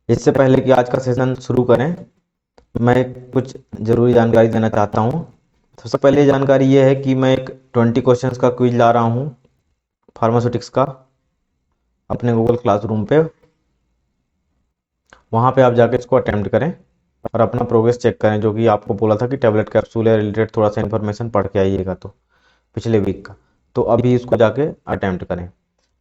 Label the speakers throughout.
Speaker 1: इससे पहले कि आज का सेशन शुरू करें, मैं कुछ ज़रूरी जानकारी देना चाहता हूँ। सबसे पहले जानकारी ये है कि मैं एक 20 क्वेश्चंस का क्विज ला रहा हूँ फार्मास्यूटिक्स का अपने गूगल क्लासरूम पे। वहाँ पे आप जाके इसको अटेम्प्ट करें और अपना प्रोग्रेस चेक करें, जो कि आपको बोला था कि टैबलेट कैप्सूल या रिलेटेड थोड़ा सा इन्फॉर्मेशन पढ़ के आइएगा, तो पिछले वीक का। तो अभी इसको जाके अटेम्प्ट करें।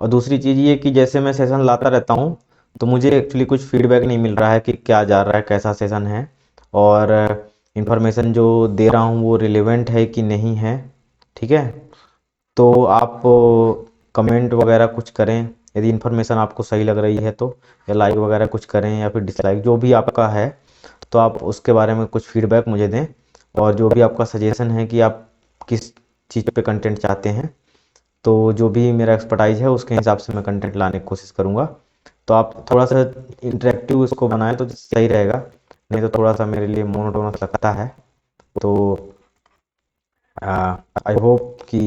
Speaker 1: और दूसरी चीज़ ये कि जैसे मैं सेशन लाता रहता हूँ तो मुझे एक्चुअली कुछ फीडबैक नहीं मिल रहा है कि क्या जा रहा है, कैसा सेशन है, और इन्फॉर्मेशन जो दे रहा हूँ वो रिलेवेंट है कि नहीं है। ठीक है, तो आप कमेंट वगैरह कुछ करें यदि इन्फॉर्मेशन आपको सही लग रही है तो, या लाइक वगैरह कुछ करें या फिर डिसलाइक जो भी आपका है, तो आप उसके बारे में कुछ फीडबैक मुझे दें। और जो भी आपका सजेशन है कि आप किस चीज़ पे कंटेंट चाहते हैं, तो जो भी मेरा एक्सपर्टाइज है उसके हिसाब से मैं कंटेंट लाने की कोशिश करूँगा। तो आप थोड़ा सा इंटरेक्टिव इसको बनाएं तो सही रहेगा, नहीं तो थोड़ा सा मेरे लिए मोनोटोनस लगता है। तो आई होप कि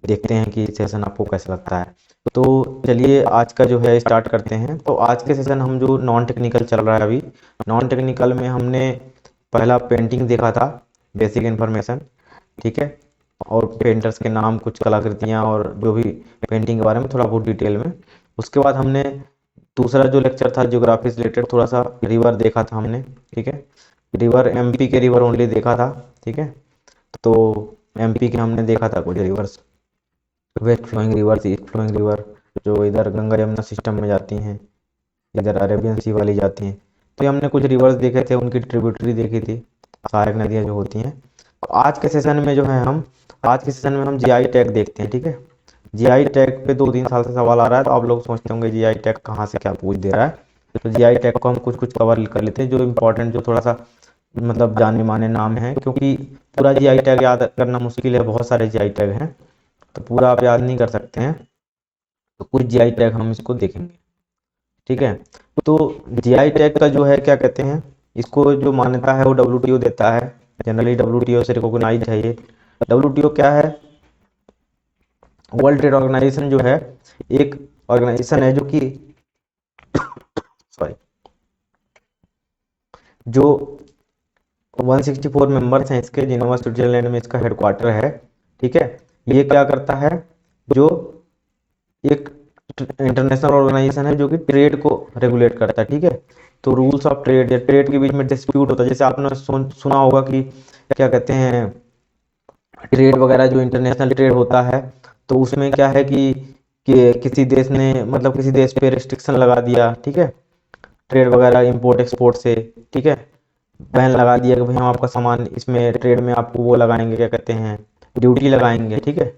Speaker 1: देखते हैं कि सेशन आपको कैसा लगता है। तो चलिए आज का जो है स्टार्ट करते हैं। तो आज के सेशन हम जो नॉन टेक्निकल चल रहा है अभी, नॉन टेक्निकल में हमने पहला पेंटिंग देखा था, बेसिक इन्फॉर्मेशन। ठीक है, और पेंटर्स के नाम, कुछ कलाकृतियाँ और जो भी पेंटिंग के बारे में थोड़ा बहुत डिटेल में। उसके बाद हमने दूसरा जो लेक्चर था ज्योग्राफी से रिलेटेड, थोड़ा सा रिवर देखा था हमने। ठीक है, रिवर एमपी के रिवर ओनली देखा था। ठीक है, तो एमपी के हमने देखा था कुछ rivers, west flowing rivers, east flowing river, जो इधर गंगा यमुना सिस्टम में जाती हैं, इधर अरेबियन सी वाली जाती हैं। तो ये हमने कुछ रिवर्स देखे थे, उनकी ट्रिब्यूटरी देखी थी, सहायक नदियाँ जो होती हैं। तो आज के सेशन में जो है हम, आज के सेशन में हम जीआई टैग देखते हैं। ठीक है, जीआई टैग पे 2-3 साल से सवाल आ रहा है, तो आप लोग सोचते होंगे जीआई टैग कहाँ से क्या पूछ दे रहा है। तो जीआई टैग को हम कुछ कुछ कवर कर लेते हैं, जो इम्पोर्टेंट, जो थोड़ा सा मतलब जाने माने नाम है, क्योंकि पूरा जीआई टैग याद करना मुश्किल है, बहुत सारे जीआई टैग हैं तो पूरा आप याद नहीं कर सकते हैं। तो कुछ जीआई टैग हम इसको देखेंगे। ठीक है, तो जीआई टैग का जो है क्या कहते हैं, इसको जो मान्यता है वो डब्ल्यूटीओ देता है। जनरली डब्ल्यूटीओ से रिकॉग्नाइज है ये। डब्ल्यूटीओ क्या है? वर्ल्ड ट्रेड ऑर्गेनाइजेशन जो है, एक ऑर्गेनाइजेशन है जो कि सॉरी, जो 164 मेंबर्स हैं इसके, जिनेवा स्विट्जरलैंड में इसका हेडक्वार्टर है। ठीक है, ये क्या करता है, जो एक इंटरनेशनल ऑर्गेनाइजेशन है जो कि ट्रेड को रेगुलेट करता है। ठीक है, तो रूल्स ऑफ ट्रेड या ट्रेड के बीच में डिस्प्यूट होता है, जैसे आपने सुना होगा कि क्या कहते हैं, ट्रेड वगैरह जो इंटरनेशनल ट्रेड होता है, तो उसमें क्या है कि किसी देश ने, मतलब किसी देश पे रिस्ट्रिक्शन लगा दिया। ठीक है, ट्रेड वगैरह इंपोर्ट एक्सपोर्ट से। ठीक है, बैन लगा दिया कि भाई हम आपका सामान इसमें ट्रेड में आपको वो लगाएंगे, क्या कहते हैं, ड्यूटी लगाएंगे। ठीक है,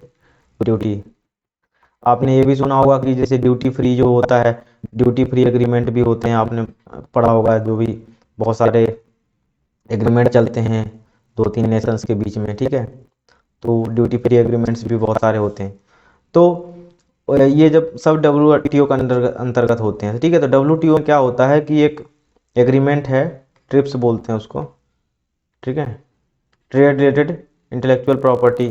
Speaker 1: ड्यूटी। आपने ये भी सुना होगा कि जैसे ड्यूटी फ्री जो होता है, ड्यूटी फ्री एग्रीमेंट भी होते हैं, आपने पढ़ा होगा, जो भी बहुत सारे एग्रीमेंट चलते हैं 2-3 नेशंस के बीच में। ठीक है, तो ड्यूटी फ्री एग्रीमेंट्स भी बहुत सारे होते हैं। तो ये जब सब डब्ल्यूटीओ का अंतर्गत होते हैं। ठीक है, तो डब्ल्यूटीओ में क्या होता है कि एक एग्रीमेंट है, ट्रिप्स बोलते हैं उसको। ठीक है, trade related intellectual property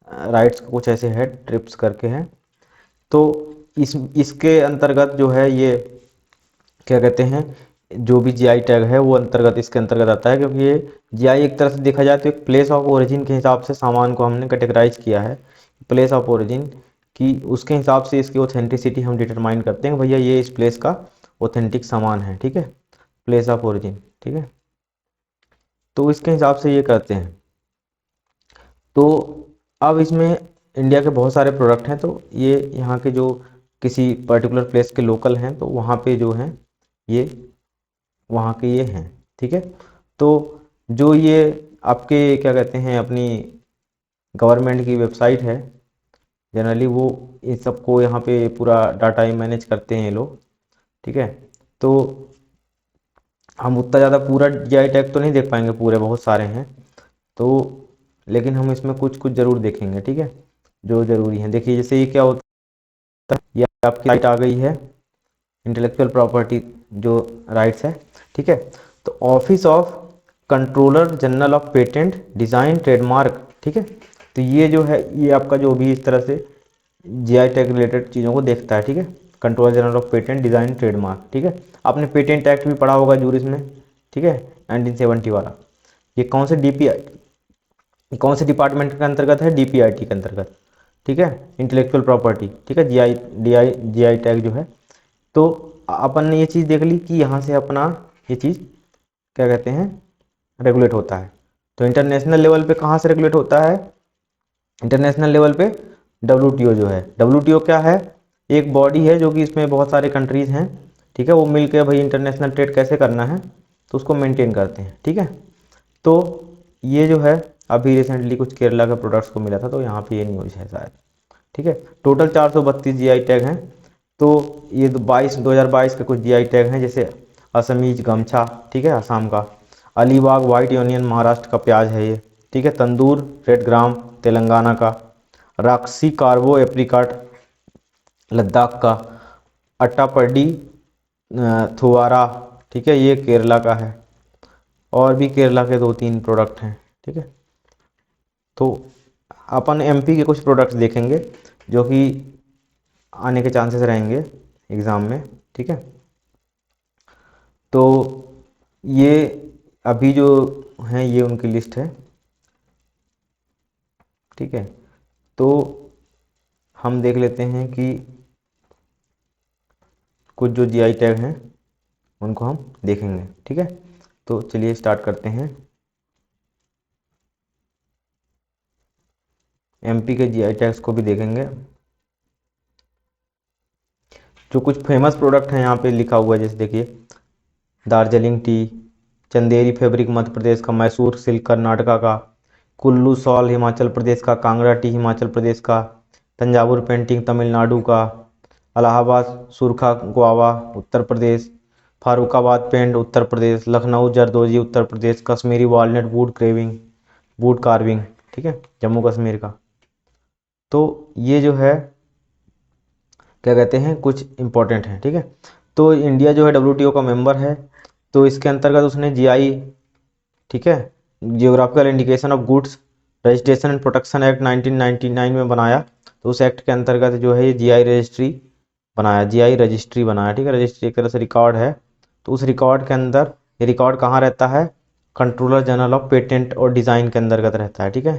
Speaker 1: rights कुछ ऐसे है, ट्रिप्स करके हैं। तो इसके अंतर्गत जो है ये क्या कहते हैं, जो भी जीआई टैग है वो अंतर्गत, इसके अंतर्गत आता है, क्योंकि ये जीआई एक तरह से देखा जाए तो एक प्लेस ऑफ ओरिजिन के हिसाब से सामान को हमने कैटेगराइज किया है। प्लेस ऑफ ओरिजिन की, उसके हिसाब से इसकी ऑथेंटिसिटी हम डिटरमाइन करते हैं, भैया ये इस प्लेस का ऑथेंटिक सामान है। ठीक है, प्लेस ऑफ ओरिजिन। ठीक है, तो इसके हिसाब से ये करते हैं। तो अब इसमें इंडिया के बहुत सारे प्रोडक्ट हैं, तो ये यहाँ के जो किसी पर्टिकुलर प्लेस के लोकल हैं, तो वहाँ पे जो हैं ये वहाँ के ये हैं। ठीक है, तो जो ये आपके क्या कहते हैं, अपनी गवर्नमेंट की वेबसाइट है, जनरली वो इन सबको यहाँ पे पूरा डाटा ही मैनेज करते हैं ये लोग। ठीक है, तो हम उतना ज़्यादा पूरा जीआई टैग तो नहीं देख पाएंगे, पूरे बहुत सारे हैं तो, लेकिन हम इसमें कुछ कुछ ज़रूर देखेंगे। ठीक है, जो ज़रूरी है। देखिए जैसे ये क्या होता है, ये आपकी साइट आ गई है, इंटेलेक्चुअल प्रॉपर्टी जो राइट्स है। ठीक है, तो office of controller general of patent design trademark. ठीक है, तो ये जो है, ये आपका जो भी इस तरह से जीआई टैग रिलेटेड चीज़ों को देखता है। ठीक है, controller general of patent design trademark, ठीक है। आपने पेटेंट एक्ट भी पढ़ा होगा जूरिस में, ठीक है, 1970 वाला। ये कौन से कौन से डिपार्टमेंट के अंतर्गत है? DPIT के अंतर्गत, ठीक है, इंटेलेक्चुअल प्रॉपर्टी, ठीक है, GI टैग जो है। तो अपन ने ये चीज़ देख ली कि यहाँ से अपना ये चीज़ क्या कहते हैं, रेगुलेट होता है। तो इंटरनेशनल लेवल पे कहाँ से रेगुलेट होता है? इंटरनेशनल लेवल पे WTO जो है, WTO क्या है? एक बॉडी है जो कि इसमें बहुत सारे कंट्रीज़ हैं, ठीक है, वो मिल के भाई इंटरनेशनल ट्रेड कैसे करना है तो उसको मेंटेन करते हैं, ठीक है। तो ये जो है अभी रिसेंटली कुछ केरला के प्रोडक्ट्स को मिला था, तो यहाँ पे ये न्यूज़ है शायद, ठीक है। टोटल 432 GI टैग हैं। तो ये 2022 के कुछ GI टैग हैं, जैसे असमीज गमछा, ठीक है, असम का। अलीबाग वाइट यूनियन महाराष्ट्र का प्याज है ये, ठीक है। तंदूर रेड ग्राम तेलंगाना का। राक्सी कार्बो एप्रिकॉट लद्दाख का। अट्टापडी थुआरा, ठीक है, ये केरला का है। और भी केरला के 2-3 प्रोडक्ट हैं, ठीक है। तो अपन MP के कुछ प्रोडक्ट्स देखेंगे जो कि आने के चांसेस रहेंगे एग्ज़ाम में, ठीक है। तो ये अभी जो हैं ये उनकी लिस्ट है, ठीक है। तो हम देख लेते हैं कि कुछ जो GI टैग हैं उनको हम देखेंगे, ठीक है। तो चलिए स्टार्ट करते हैं। MP के GI टैग्स को भी देखेंगे। जो कुछ फेमस प्रोडक्ट हैं यहाँ पे लिखा हुआ है, जैसे देखिए दार्जिलिंग टी, चंदेरी फैब्रिक मध्य प्रदेश का, मैसूर सिल्क कर्नाटका का, कुल्लू सॉल हिमाचल प्रदेश का, कांगड़ा टी हिमाचल प्रदेश का, तंजावुर पेंटिंग तमिलनाडु का, इलाहाबाद सुरखा गुआवा उत्तर प्रदेश, फारुखाबाद पेंट उत्तर प्रदेश, लखनऊ जरदोजी Uttar Pradesh, Kashmiri walnut wood carving, ठीक है, जम्मू कश्मीर का। तो ये जो है क्या कहते हैं, कुछ इंपॉर्टेंट हैं, ठीक है। तो इंडिया जो है WTO का मेंबर है, तो इसके अंतर्गत उसने GI, ठीक है, geographical indication of goods registration and protection act 1999 में बनाया। तो उस एक्ट के अंतर्गत जो है ये GI रजिस्ट्री बनाया, GI रजिस्ट्री बनाया, ठीक है। रजिस्ट्री एक तरह से रिकॉर्ड है। तो उस रिकॉर्ड के अंदर, ये रिकॉर्ड कहाँ रहता है? कंट्रोलर जनरल ऑफ पेटेंट और डिज़ाइन के अंतर्गत रहता है, ठीक है।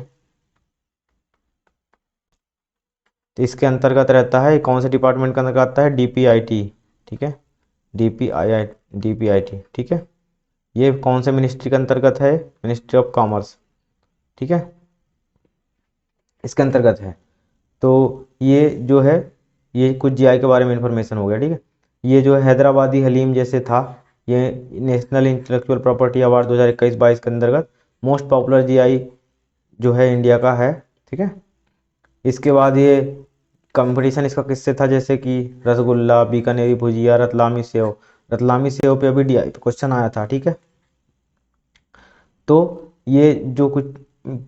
Speaker 1: तो इसके अंतर्गत रहता है, कौन से डिपार्टमेंट के अंतर्गत आता है? DPIT, ठीक है, DPIT, ठीक है। ये कौन से मिनिस्ट्री के अंतर्गत है? मिनिस्ट्री ऑफ कॉमर्स, ठीक है, इसके अंतर्गत है। तो ये जो है, ये कुछ GI के बारे में इंफॉर्मेशन हो गया, ठीक है। ये जो है हैदराबादी हलीम जैसे था, ये नेशनल इंटेलेक्चुअल प्रॉपर्टी अवार्ड 2021-22 के अंतर्गत मोस्ट पॉपुलर GI जो है इंडिया का है, ठीक है। इसके बाद ये कंपटीशन इसका किससे था? जैसे कि रसगुल्ला, बीकानेरी भुजिया, रतलामी सेव पे अभी DI पे क्वेश्चन आया था, ठीक है। तो ये जो कुछ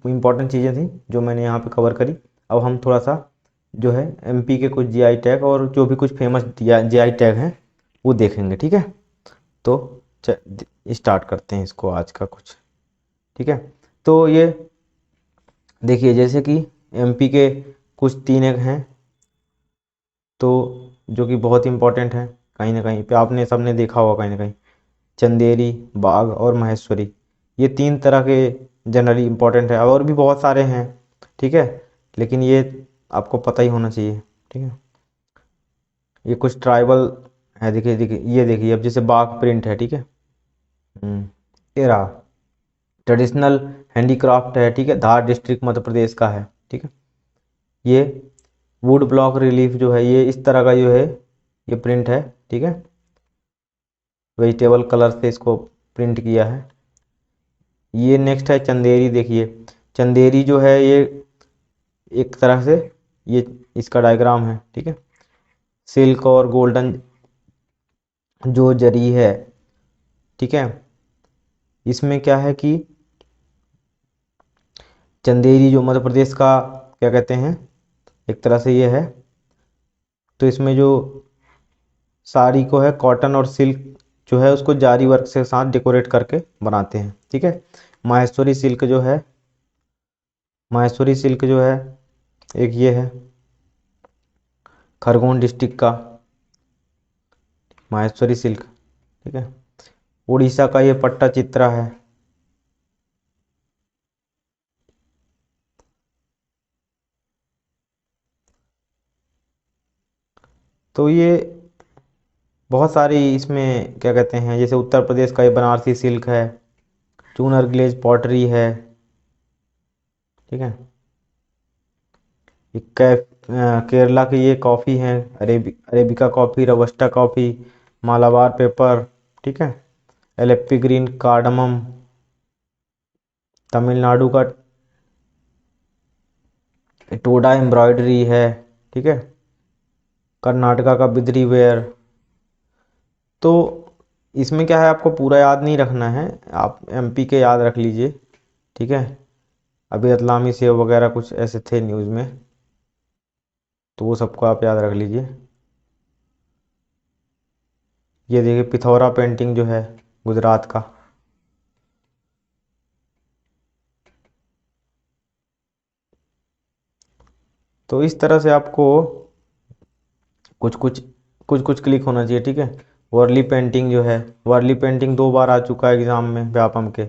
Speaker 1: इंपॉर्टेंट चीज़ें थी जो मैंने यहाँ पे कवर करी। अब हम थोड़ा सा जो है MP के कुछ GI टैग और जो भी कुछ फेमस GI टैग हैं वो देखेंगे, ठीक है। तो स्टार्ट करते हैं इसको आज का कुछ, ठीक है। तो ये देखिए जैसे कि MP के कुछ 3 एक हैं, तो जो कि बहुत इंपॉर्टेंट है, कहीं ना कहीं पे आपने सबने देखा होगा कहीं ना कहीं, चंदेरी, बाघ और महेश्वरी। ये 3 तरह के जनरली इंपॉर्टेंट है, और भी बहुत सारे हैं, ठीक है, लेकिन ये आपको पता ही होना चाहिए, ठीक है। ये कुछ ट्राइबल है, देखिए देखिए ये देखिए, अब जैसे बाघ प्रिंट है, ठीक है। ये रहा ट्रेडिशनल हैंडीक्राफ्ट है, ठीक है, धार डिस्ट्रिक्ट मध्य प्रदेश का है, ठीक है। ये वुड ब्लॉक रिलीफ जो है, ये इस तरह का जो है ये प्रिंट है, ठीक है, वेजिटेबल कलर से इसको प्रिंट किया है। ये नेक्स्ट है चंदेरी, देखिए चंदेरी जो है ये एक तरह से ये इसका डायग्राम है, ठीक है। सिल्क और गोल्डन जो जरी है, ठीक है, इसमें क्या है कि चंदेरी जो मध्य प्रदेश का क्या कहते हैं, एक तरह से ये है। तो इसमें जो साड़ी को है कॉटन और सिल्क जो है उसको जारी वर्क से साथ डेकोरेट करके बनाते हैं, ठीक है। माहेश्वरी सिल्क जो है, माहेश्वरी सिल्क जो है एक ये है खरगोन डिस्ट्रिक्ट का, माहेश्वरी सिल्क, ठीक है। उड़ीसा का ये पट्टाचित्रा है। तो ये बहुत सारी इसमें क्या कहते हैं, जैसे उत्तर प्रदेश का ये बनारसी सिल्क है, चूनर ग्लेज पॉटरी है, ठीक है। ये केरला की ये कॉफ़ी है, arabica coffee, robusta coffee, Malabar paper, ठीक है। Alleppey green cardamom. तमिलनाडु का टोडा एम्ब्रॉयडरी है, ठीक है। कर्नाटका का बिद्री वेयर। तो इसमें क्या है, आपको पूरा याद नहीं रखना है, आप एमपी के याद रख लीजिए, ठीक है। अभी रतलामी सेव वगैरह कुछ ऐसे थे न्यूज़ में, तो वो सबको आप याद रख लीजिए। ये देखिए पिथौरा पेंटिंग जो है गुजरात का। तो इस तरह से आपको कुछ कुछ कुछ कुछ क्लिक होना चाहिए, ठीक है। वर्ली पेंटिंग जो है, वर्ली पेंटिंग 2 बार आ चुका है एग्जाम में व्यापम के,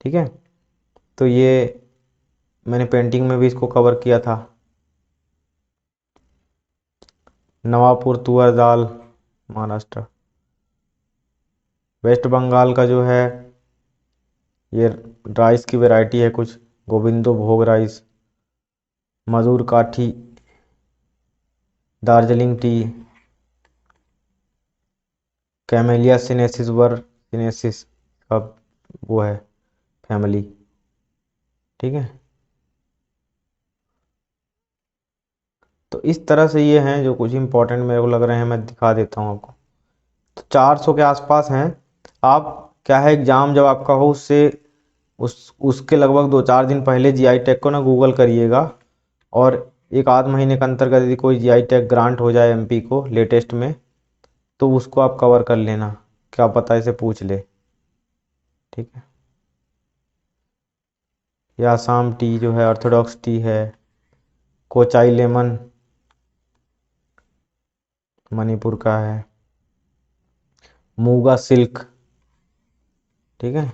Speaker 1: ठीक है। तो ये मैंने पेंटिंग में भी इसको कवर किया था। नवापुर तुअर दाल, महाराष्ट्र। वेस्ट बंगाल का जो है ये राइस की वैरायटी है कुछ, गोविंदो भोग राइस, मधुर काठी, दार्जिलिंग टी, कैमेलिया सिनेसिस वर सिनेसिस का वो है फैमिली, ठीक है। तो इस तरह से ये हैं जो कुछ इंपॉर्टेंट मेरे को लग रहे हैं, मैं दिखा देता हूँ आपको। तो 400 के आसपास हैं। आप क्या है, एग्जाम जब आपका हो उससे उसके लगभग 2-4 दिन पहले जीआई टैग को ना गूगल करिएगा, और एक आध महीने के अंतर्गत यदि कोई जीआई टैग ग्रांट हो जाए एमपी को लेटेस्ट में, तो उसको आप कवर कर लेना, क्या पता इसे पूछ ले, ठीक है। ये आसाम टी जो है ऑर्थोडॉक्स टी है, कोचाई लेमन मणिपुर का है, मूगा सिल्क, ठीक है,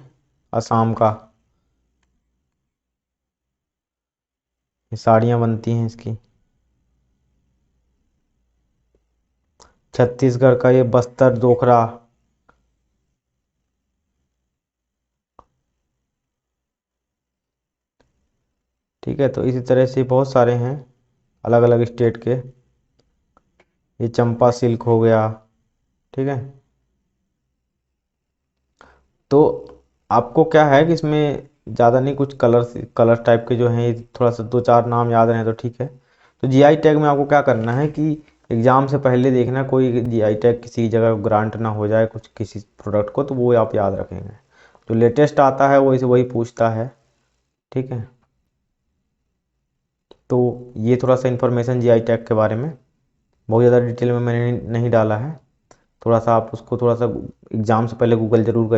Speaker 1: असम का। ये साड़ियाँ बनती हैं इसकी। छत्तीसगढ़ का ये बस्तर दोखरा, ठीक है। तो इसी तरह से बहुत सारे हैं अलग अलग स्टेट के। ये चंपा सिल्क हो गया, ठीक है। तो आपको क्या है कि इसमें ज़्यादा नहीं, कुछ कलर टाइप के जो हैं, ये थोड़ा सा 2-4 नाम याद रहे तो ठीक है। तो जीआई टैग में आपको क्या करना है कि एग्ज़ाम से पहले देखना कोई जीआई टैग किसी जगह ग्रांट ना हो जाए कुछ किसी प्रोडक्ट को, तो वो आप याद रखेंगे। जो लेटेस्ट आता है वो इसे वही पूछता है, ठीक है। तो ये थोड़ा सा इन्फॉर्मेशन जीआई टैग के बारे में, बहुत ज़्यादा डिटेल में मैंने नहीं डाला है। थोड़ा सा आप उसको थोड़ा सा एग्ज़ाम से पहले गूगल जरूर करिए।